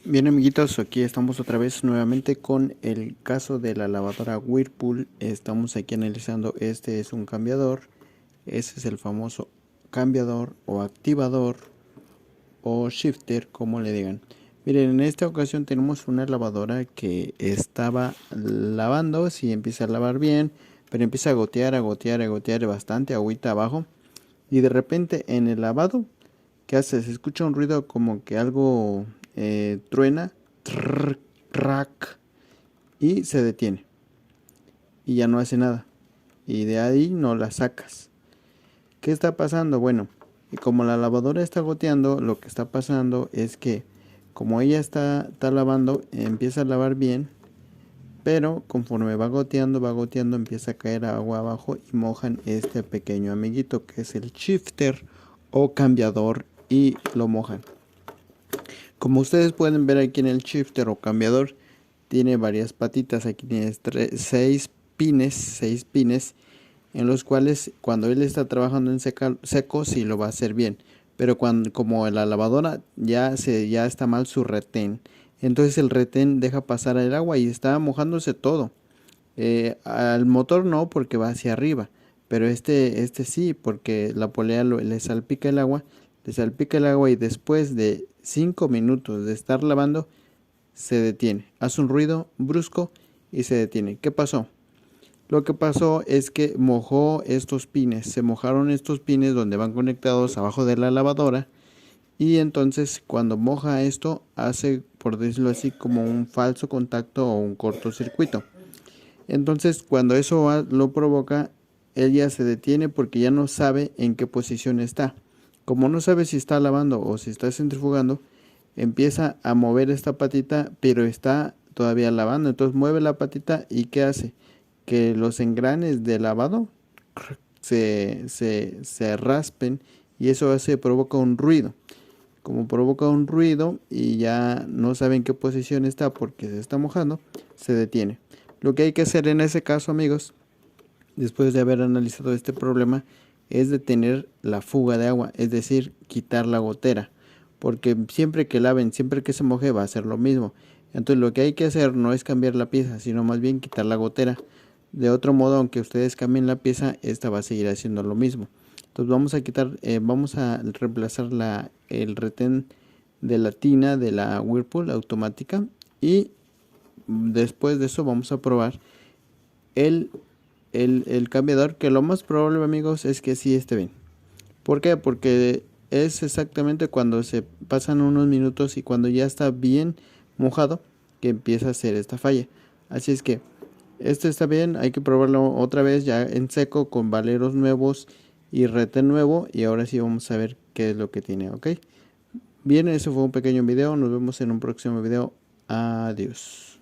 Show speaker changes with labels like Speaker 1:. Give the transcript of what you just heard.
Speaker 1: Bien, amiguitos, aquí estamos otra vez nuevamente con el caso de la lavadora Whirlpool. Estamos aquí analizando, este es un cambiador, ese es el famoso cambiador o activador o shifter, como le digan. Miren, en esta ocasión tenemos una lavadora que estaba lavando, si empieza a lavar bien, pero empieza a gotear, bastante agüita abajo. Y de repente en el lavado, ¿qué hace? Se escucha un ruido como que algo truena, trrr, crack, y se detiene. Y ya no hace nada. Y de ahí no la sacas. ¿Qué está pasando? Bueno, y como la lavadora está goteando, lo que está pasando es que como ella está lavando, empieza a lavar bien, pero conforme va goteando, empieza a caer agua abajo y mojan este pequeño amiguito que es el shifter o cambiador y lo mojan. Como ustedes pueden ver aquí en el shifter o cambiador, tiene varias patitas. Aquí tiene 6 pines en los cuales cuando él está trabajando en seco sí lo va a hacer bien, pero como la lavadora ya está mal su retén, entonces el retén deja pasar el agua y está mojándose todo. Al motor no, porque va hacia arriba, pero este sí, porque la polea le salpica el agua, y después de 5 minutos de estar lavando se detiene, hace un ruido brusco y se detiene. ¿Qué pasó? Lo que pasó es que mojó estos pines, se mojaron estos pines donde van conectados abajo de la lavadora, y entonces cuando moja esto hace, por decirlo así, como un falso contacto o un cortocircuito. Entonces cuando eso lo provoca, ella se detiene porque ya no sabe en qué posición está. Como no sabe si está lavando o si está centrifugando, empieza a mover esta patita, pero está todavía lavando. Entonces mueve la patita y ¿qué hace? Que los engranes de lavado se raspen, y eso provoca un ruido. Como provoca un ruido y ya no sabe en qué posición está porque se está mojando, se detiene. Lo que hay que hacer en ese caso, amigos, después de haber analizado este problema, es detener la fuga de agua, es decir, quitar la gotera, porque siempre que laven, siempre que se moje va a ser lo mismo. Entonces lo que hay que hacer no es cambiar la pieza, sino más bien quitar la gotera. De otro modo, aunque ustedes cambien la pieza, esta va a seguir haciendo lo mismo. Entonces vamos a reemplazar el retén de la tina de la Whirlpool automática, y después de eso vamos a probar el, el cambiador, que lo más probable, amigos, es que sí esté bien. ¿Por qué? Porque es exactamente cuando se pasan unos minutos y cuando ya está bien mojado que empieza a hacer esta falla. Así es que este está bien, hay que probarlo otra vez ya en seco con valeros nuevos y retén nuevo, y ahora sí vamos a ver qué es lo que tiene, ¿ok? Bien, eso fue un pequeño video, nos vemos en un próximo video. Adiós.